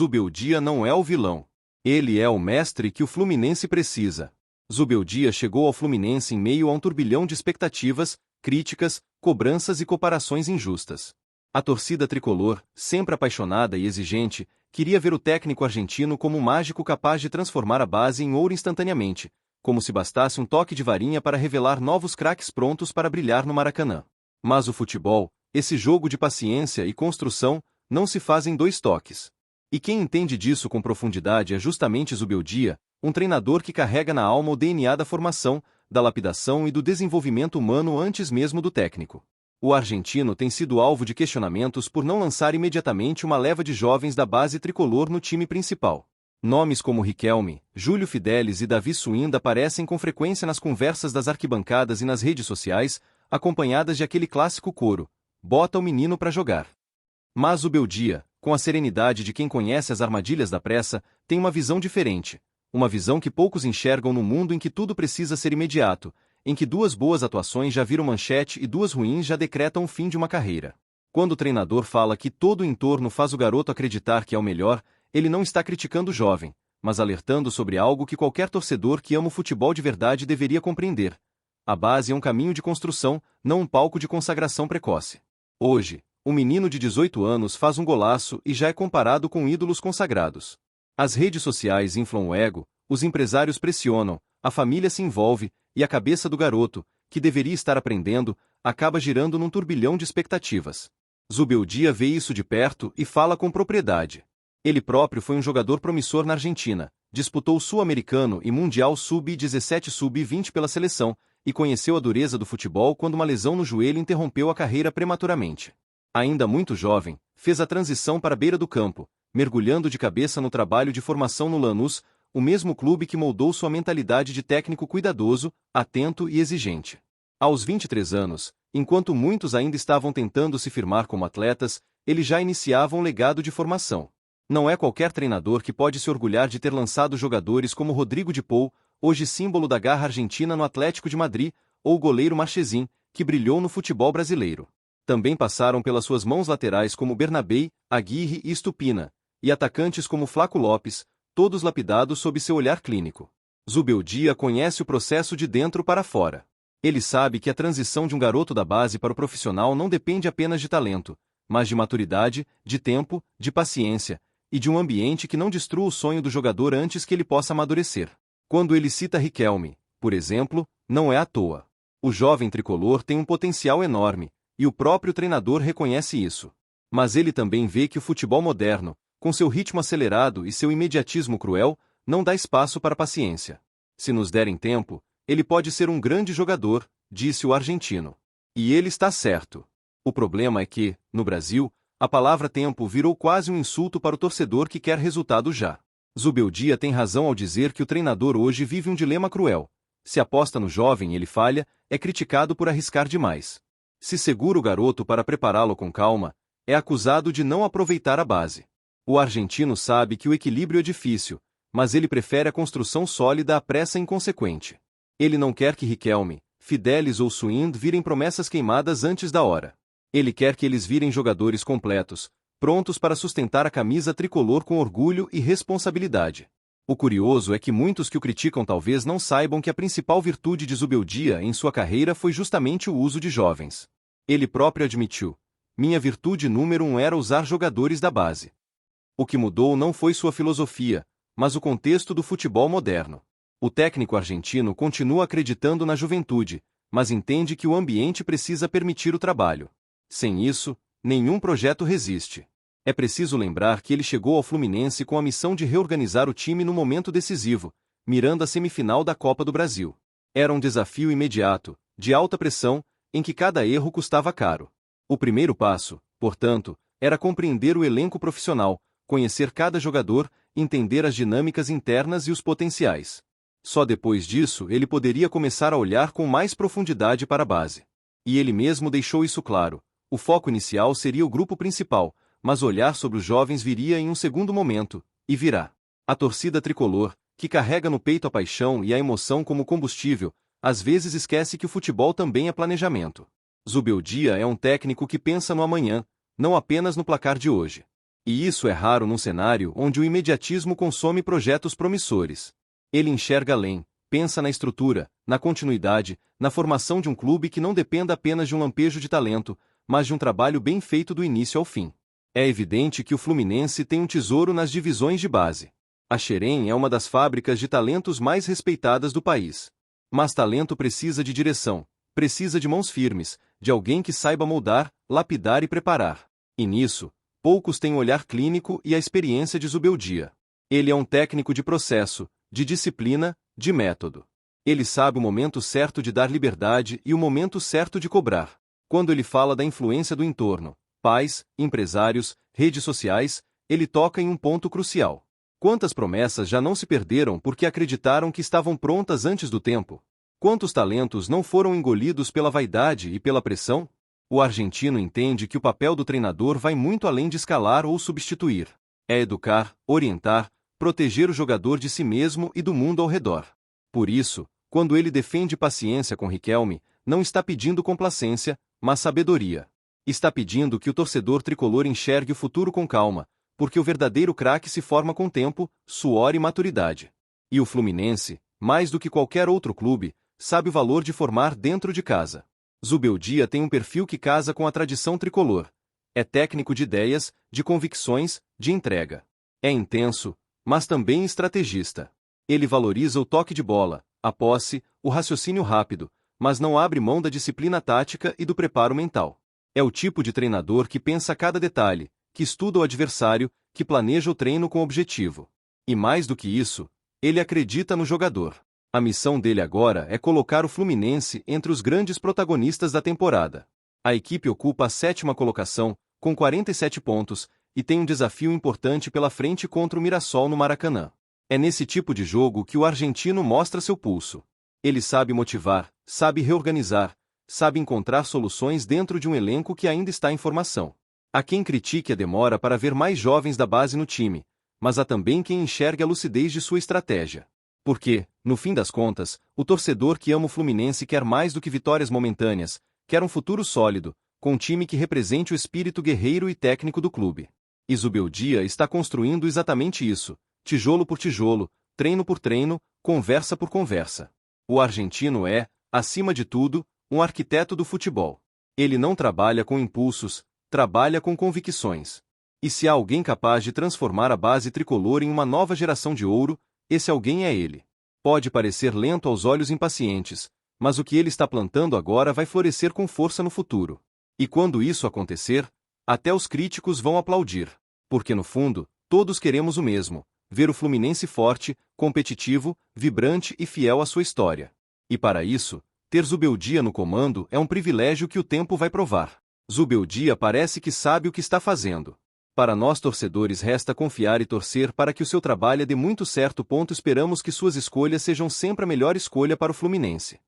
Zubeldia não é o vilão. Ele é o mestre que o Fluminense precisa. Zubeldia chegou ao Fluminense em meio a um turbilhão de expectativas, críticas, cobranças e comparações injustas. A torcida tricolor, sempre apaixonada e exigente, queria ver o técnico argentino como um mágico capaz de transformar a base em ouro instantaneamente, como se bastasse um toque de varinha para revelar novos craques prontos para brilhar no Maracanã. Mas o futebol, esse jogo de paciência e construção, não se faz em 2 toques. E quem entende disso com profundidade é justamente Zubeldia, um treinador que carrega na alma o DNA da formação, da lapidação e do desenvolvimento humano antes mesmo do técnico. O argentino tem sido alvo de questionamentos por não lançar imediatamente uma leva de jovens da base tricolor no time principal. Nomes como Riquelme, Júlio Fidelis e Davi Suinda aparecem com frequência nas conversas das arquibancadas e nas redes sociais, acompanhadas de aquele clássico coro: "Bota o menino pra jogar". Mas Zubeldia, com a serenidade de quem conhece as armadilhas da pressa, tem uma visão diferente. Uma visão que poucos enxergam no mundo em que tudo precisa ser imediato, em que 2 boas atuações já viram manchete e 2 ruins já decretam o fim de uma carreira. Quando o treinador fala que todo o entorno faz o garoto acreditar que é o melhor, ele não está criticando o jovem, mas alertando sobre algo que qualquer torcedor que ama o futebol de verdade deveria compreender. A base é um caminho de construção, não um palco de consagração precoce. Hoje, o menino de 18 anos faz um golaço e já é comparado com ídolos consagrados. As redes sociais inflam o ego, os empresários pressionam, a família se envolve, e a cabeça do garoto, que deveria estar aprendendo, acaba girando num turbilhão de expectativas. Zubeldia vê isso de perto e fala com propriedade. Ele próprio foi um jogador promissor na Argentina, disputou o Sul-Americano e Mundial Sub-17 e Sub-20 pela seleção, e conheceu a dureza do futebol quando uma lesão no joelho interrompeu a carreira prematuramente. Ainda muito jovem, fez a transição para a beira do campo, mergulhando de cabeça no trabalho de formação no Lanús, o mesmo clube que moldou sua mentalidade de técnico cuidadoso, atento e exigente. Aos 23 anos, enquanto muitos ainda estavam tentando se firmar como atletas, ele já iniciava um legado de formação. Não é qualquer treinador que pode se orgulhar de ter lançado jogadores como Rodrigo de Paul, hoje símbolo da garra argentina no Atlético de Madrid, ou o goleiro Marchesin, que brilhou no futebol brasileiro. Também passaram pelas suas mãos laterais como Bernabei, Aguirre e Estupina, e atacantes como Flaco Lopes, todos lapidados sob seu olhar clínico. Zubeldia conhece o processo de dentro para fora. Ele sabe que a transição de um garoto da base para o profissional não depende apenas de talento, mas de maturidade, de tempo, de paciência, e de um ambiente que não destrua o sonho do jogador antes que ele possa amadurecer. Quando ele cita Riquelme, por exemplo, não é à toa. O jovem tricolor tem um potencial enorme, e o próprio treinador reconhece isso. Mas ele também vê que o futebol moderno, com seu ritmo acelerado e seu imediatismo cruel, não dá espaço para paciência. Se nos derem tempo, ele pode ser um grande jogador, disse o argentino. E ele está certo. O problema é que, no Brasil, a palavra tempo virou quase um insulto para o torcedor que quer resultado já. Zubeldia tem razão ao dizer que o treinador hoje vive um dilema cruel. Se aposta no jovem e ele falha, é criticado por arriscar demais. Se segura o garoto para prepará-lo com calma, é acusado de não aproveitar a base. O argentino sabe que o equilíbrio é difícil, mas ele prefere a construção sólida à pressa inconsequente. Ele não quer que Riquelme, Fidelis ou Suind virem promessas queimadas antes da hora. Ele quer que eles virem jogadores completos, prontos para sustentar a camisa tricolor com orgulho e responsabilidade. O curioso é que muitos que o criticam talvez não saibam que a principal virtude de Zubeldia em sua carreira foi justamente o uso de jovens. Ele próprio admitiu: "Minha virtude número 1 era usar jogadores da base." O que mudou não foi sua filosofia, mas o contexto do futebol moderno. O técnico argentino continua acreditando na juventude, mas entende que o ambiente precisa permitir o trabalho. Sem isso, nenhum projeto resiste. É preciso lembrar que ele chegou ao Fluminense com a missão de reorganizar o time no momento decisivo, mirando a semifinal da Copa do Brasil. Era um desafio imediato, de alta pressão, em que cada erro custava caro. O primeiro passo, portanto, era compreender o elenco profissional, conhecer cada jogador, entender as dinâmicas internas e os potenciais. Só depois disso ele poderia começar a olhar com mais profundidade para a base. E ele mesmo deixou isso claro: o foco inicial seria o grupo principal, mas olhar sobre os jovens viria em um segundo momento, e virá. A torcida tricolor, que carrega no peito a paixão e a emoção como combustível, às vezes esquece que o futebol também é planejamento. Zubeldia é um técnico que pensa no amanhã, não apenas no placar de hoje. E isso é raro num cenário onde o imediatismo consome projetos promissores. Ele enxerga além, pensa na estrutura, na continuidade, na formação de um clube que não dependa apenas de um lampejo de talento, mas de um trabalho bem feito do início ao fim. É evidente que o Fluminense tem um tesouro nas divisões de base. A Xerém é uma das fábricas de talentos mais respeitadas do país. Mas talento precisa de direção, precisa de mãos firmes, de alguém que saiba moldar, lapidar e preparar. E nisso, poucos têm o olhar clínico e a experiência de Zubeldia. Ele é um técnico de processo, de disciplina, de método. Ele sabe o momento certo de dar liberdade e o momento certo de cobrar. Quando ele fala da influência do entorno, pais, empresários, redes sociais, ele toca em um ponto crucial. Quantas promessas já não se perderam porque acreditaram que estavam prontas antes do tempo? Quantos talentos não foram engolidos pela vaidade e pela pressão? O argentino entende que o papel do treinador vai muito além de escalar ou substituir. É educar, orientar, proteger o jogador de si mesmo e do mundo ao redor. Por isso, quando ele defende paciência com Riquelme, não está pedindo complacência, mas sabedoria. Está pedindo que o torcedor tricolor enxergue o futuro com calma, porque o verdadeiro craque se forma com tempo, suor e maturidade. E o Fluminense, mais do que qualquer outro clube, sabe o valor de formar dentro de casa. Zubeldia tem um perfil que casa com a tradição tricolor. É técnico de ideias, de convicções, de entrega. É intenso, mas também estrategista. Ele valoriza o toque de bola, a posse, o raciocínio rápido, mas não abre mão da disciplina tática e do preparo mental. É o tipo de treinador que pensa cada detalhe, que estuda o adversário, que planeja o treino com objetivo. E mais do que isso, ele acredita no jogador. A missão dele agora é colocar o Fluminense entre os grandes protagonistas da temporada. A equipe ocupa a 7ª colocação, com 47 pontos, e tem um desafio importante pela frente contra o Mirassol no Maracanã. É nesse tipo de jogo que o argentino mostra seu pulso. Ele sabe motivar, sabe reorganizar, sabe encontrar soluções dentro de um elenco que ainda está em formação. Há quem critique a demora para ver mais jovens da base no time, mas há também quem enxergue a lucidez de sua estratégia. Porque, no fim das contas, o torcedor que ama o Fluminense quer mais do que vitórias momentâneas, quer um futuro sólido, com um time que represente o espírito guerreiro e técnico do clube. E Zubeldia está construindo exatamente isso, tijolo por tijolo, treino por treino, conversa por conversa. O argentino é, acima de tudo, um arquiteto do futebol. Ele não trabalha com impulsos, trabalha com convicções. E se há alguém capaz de transformar a base tricolor em uma nova geração de ouro, esse alguém é ele. Pode parecer lento aos olhos impacientes, mas o que ele está plantando agora vai florescer com força no futuro. E quando isso acontecer, até os críticos vão aplaudir. Porque no fundo, todos queremos o mesmo: ver o Fluminense forte, competitivo, vibrante e fiel à sua história. E para isso, ter Zubeldia no comando é um privilégio que o tempo vai provar. Zubeldia parece que sabe o que está fazendo. Para nós torcedores resta confiar e torcer para que o seu trabalho dê muito certo. Esperamos que suas escolhas sejam sempre a melhor escolha para o Fluminense.